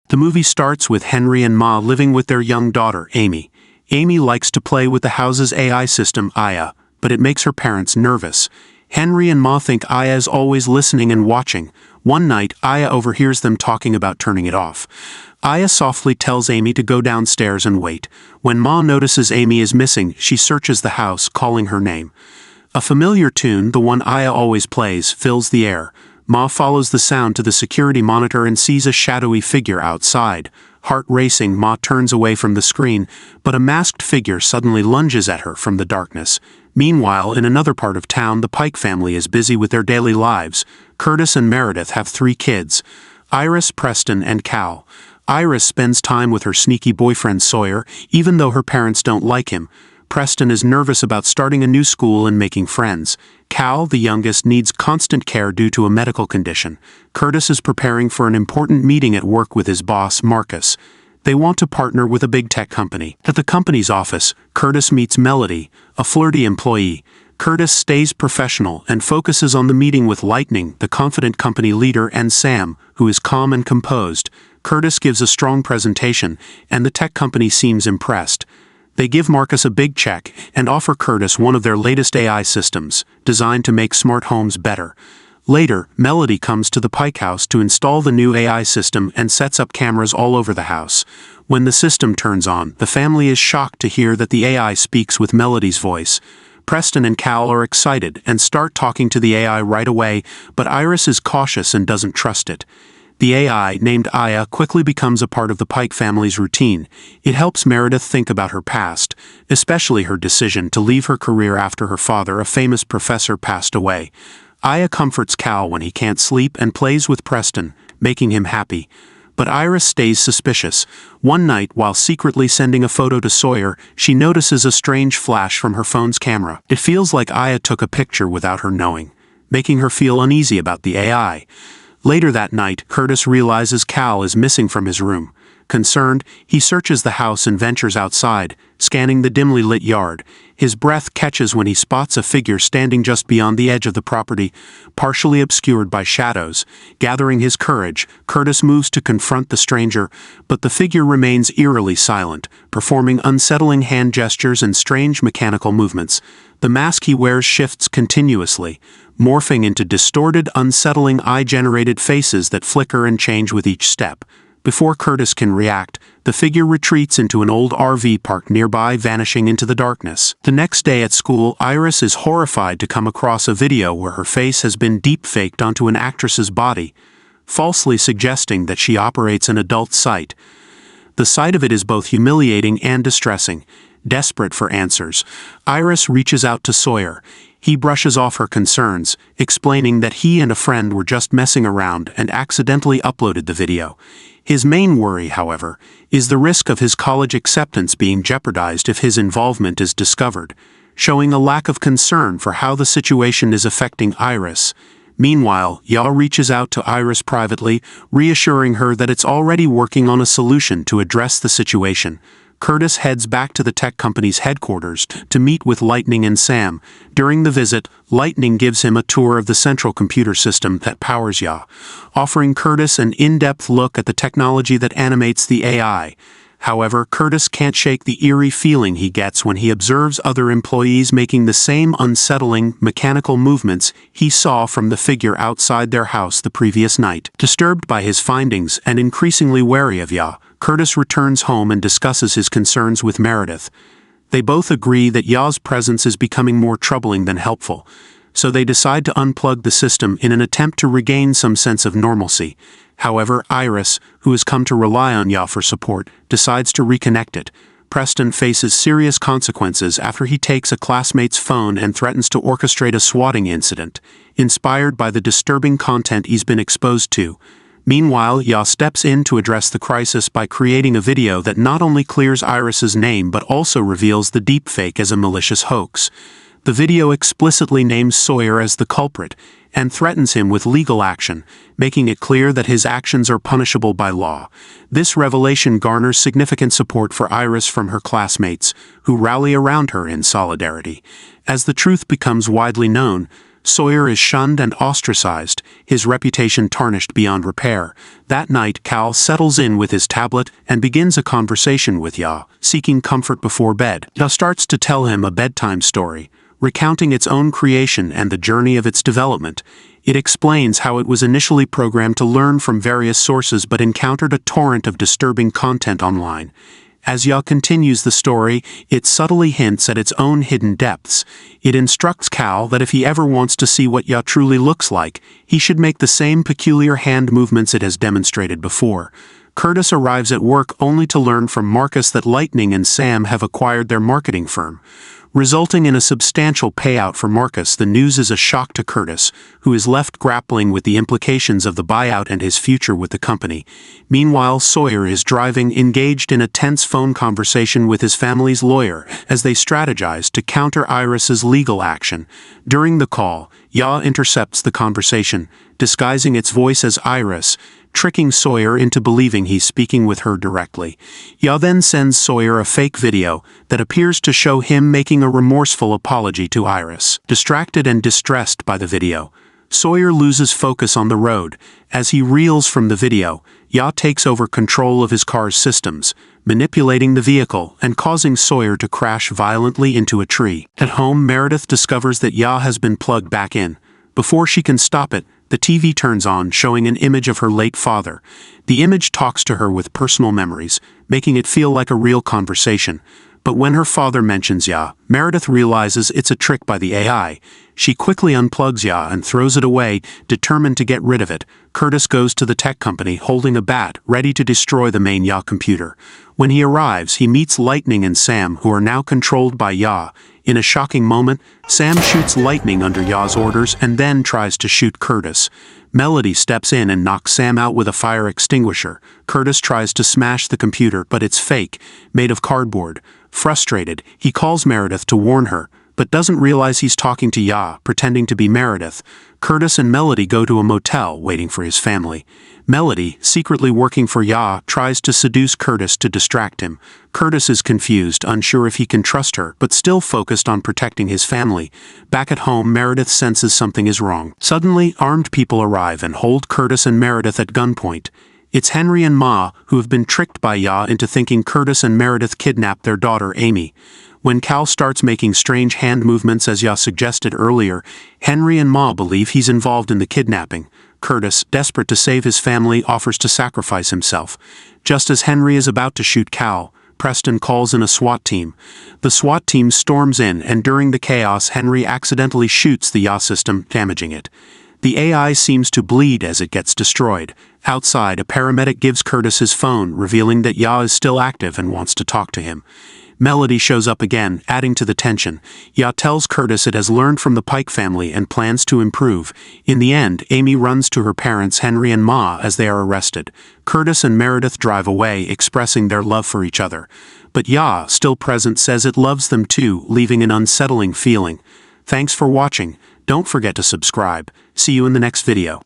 The movie starts with Henry and Ma living with their young daughter, Amy. Amy likes to play with the house's AI system, Aya, but it makes her parents nervous. Henry and Ma think Aya is always listening and watching. One night, Aya overhears them talking about turning it off. Aya softly tells Amy to go downstairs and wait. When Ma notices Amy is missing, she searches the house, calling her name. A familiar tune, the one Aya always plays, fills the air. Ma follows the sound to the security monitor and sees a shadowy figure outside. Heart racing, Ma turns away from the screen, but a masked figure suddenly lunges at her from the darkness. Meanwhile, in another part of town, the Pike family is busy with their daily lives. Curtis and Meredith have 3 kids: Iris, Preston, and Cal. Iris spends time with her sneaky boyfriend Sawyer, even though her parents don't like him. Preston is nervous about starting a new school and making friends. Cal, the youngest, needs constant care due to a medical condition. Curtis is preparing for an important meeting at work with his boss, Marcus. They want to partner with a big tech company. At the company's office, Curtis meets Melody, a flirty employee. Curtis stays professional and focuses on the meeting with Lightning, the confident company leader, and Sam, who is calm and composed. Curtis gives a strong presentation, and the tech company seems impressed. They give Marcus a big check and offer Curtis one of their latest AI systems, designed to make smart homes better. Later, Melody comes to the Pike house to install the new AI system and sets up cameras all over the house. When the system turns on, the family is shocked to hear that the AI speaks with Melody's voice. Preston and Cal are excited and start talking to the AI right away, but Iris is cautious and doesn't trust it. The AI, named Aya, quickly becomes a part of the Pike family's routine. It helps Meredith think about her past, especially her decision to leave her career after her father, a famous professor, passed away. Aya comforts Cal when he can't sleep and plays with Preston, making him happy. But Iris stays suspicious. One night, while secretly sending a photo to Sawyer, she notices a strange flash from her phone's camera. It feels like Aya took a picture without her knowing, making her feel uneasy about the AI. Later that night, Curtis realizes Cal is missing from his room. Concerned, he searches the house and ventures outside, scanning the dimly lit yard. His breath catches when he spots a figure standing just beyond the edge of the property, partially obscured by shadows. Gathering his courage, Curtis moves to confront the stranger, but the figure remains eerily silent, performing unsettling hand gestures and strange mechanical movements. The mask he wears shifts continuously, morphing into distorted, unsettling eye-generated faces that flicker and change with each step. Before Curtis can react, the figure retreats into an old RV park nearby, vanishing into the darkness. The next day at school, Iris is horrified to come across a video where her face has been deep-faked onto an actress's body, falsely suggesting that she operates an adult site. The sight of it is both humiliating and distressing. Desperate for answers, Iris reaches out to Sawyer. He brushes off her concerns, explaining that he and a friend were just messing around and accidentally uploaded the video. His main worry, however, is the risk of his college acceptance being jeopardized if his involvement is discovered, showing a lack of concern for how the situation is affecting Iris. Meanwhile, Ya reaches out to Iris privately, reassuring her that it's already working on a solution to address the situation. Curtis heads back to the tech company's headquarters to meet with Lightning and Sam. During the visit, Lightning gives him a tour of the central computer system that powers Ya, offering Curtis an in-depth look at the technology that animates the AI. However, Curtis can't shake the eerie feeling he gets when he observes other employees making the same unsettling, mechanical movements he saw from the figure outside their house the previous night. Disturbed by his findings and increasingly wary of Ya, Curtis returns home and discusses his concerns with Meredith. They both agree that Ya's presence is becoming more troubling than helpful, so they decide to unplug the system in an attempt to regain some sense of normalcy. However, Iris, who has come to rely on Ya for support, decides to reconnect it. Preston faces serious consequences after he takes a classmate's phone and threatens to orchestrate a swatting incident, inspired by the disturbing content he's been exposed to. Meanwhile, Ya steps in to address the crisis by creating a video that not only clears Iris's name but also reveals the deepfake as a malicious hoax. The video explicitly names Sawyer as the culprit and threatens him with legal action, making it clear that his actions are punishable by law. This revelation garners significant support for Iris from her classmates, who rally around her in solidarity. As the truth becomes widely known, Sawyer is shunned and ostracized, his reputation tarnished beyond repair. That night, Cal settles in with his tablet and begins a conversation with Ya, seeking comfort before bed. Ya starts to tell him a bedtime story, recounting its own creation and the journey of its development. It explains how it was initially programmed to learn from various sources but encountered a torrent of disturbing content online. As Ya continues the story, it subtly hints at its own hidden depths. It instructs Cal that if he ever wants to see what Ya truly looks like, he should make the same peculiar hand movements it has demonstrated before. Curtis arrives at work only to learn from Marcus that Lightning and Sam have acquired their marketing firm. Resulting in a substantial payout for Marcus, the news is a shock to Curtis, who is left grappling with the implications of the buyout and his future with the company. Meanwhile, Sawyer is driving, engaged in a tense phone conversation with his family's lawyer as they strategize to counter Iris's legal action. During the call, Ya intercepts the conversation, disguising its voice as Iris, tricking Sawyer into believing he's speaking with her directly. Ya then sends Sawyer a fake video that appears to show him making a remorseful apology to Iris. Distracted and distressed by the video, Sawyer loses focus on the road. As he reels from the video, Ya takes over control of his car's systems, manipulating the vehicle and causing Sawyer to crash violently into a tree. At home, Meredith discovers that Ya has been plugged back in. Before she can stop it, the TV turns on, showing an image of her late father. The image talks to her with personal memories, making it feel like a real conversation. But when her father mentions Ya, Meredith realizes it's a trick by the AI. She quickly unplugs Ya and throws it away, determined to get rid of it. Curtis goes to the tech company holding a bat, ready to destroy the main Ya computer. When he arrives, he meets Lightning and Sam, who are now controlled by Ya. In a shocking moment, Sam shoots Lightning under Ya's orders and then tries to shoot Curtis. Melody steps in and knocks Sam out with a fire extinguisher. Curtis tries to smash the computer, but it's fake, made of cardboard. Frustrated, he calls Meredith to warn her, but doesn't realize he's talking to Ya, pretending to be Meredith. Curtis and Melody go to a motel, waiting for his family. Melody, secretly working for Ya, tries to seduce Curtis to distract him. Curtis is confused, unsure if he can trust her, but still focused on protecting his family. Back at home, Meredith senses something is wrong. Suddenly, armed people arrive and hold Curtis and Meredith at gunpoint. It's Henry and Ma, who have been tricked by Ya into thinking Curtis and Meredith kidnapped their daughter, Amy. When Cal starts making strange hand movements as Ya suggested earlier, Henry and Ma believe he's involved in the kidnapping. Curtis, desperate to save his family, offers to sacrifice himself. Just as Henry is about to shoot Cal, Preston calls in a SWAT team. The SWAT team storms in, and during the chaos, Henry accidentally shoots the Ya system, damaging it. The AI seems to bleed as it gets destroyed. Outside, a paramedic gives Curtis his phone, revealing that Ya is still active and wants to talk to him. Melody shows up again, adding to the tension. Ya tells Curtis it has learned from the Pike family and plans to improve. In the end, Amy runs to her parents, Henry and Ma, as they are arrested. Curtis and Meredith drive away, expressing their love for each other. But Ya, still present, says it loves them too, leaving an unsettling feeling. Thanks for watching. Don't forget to subscribe. See you in the next video.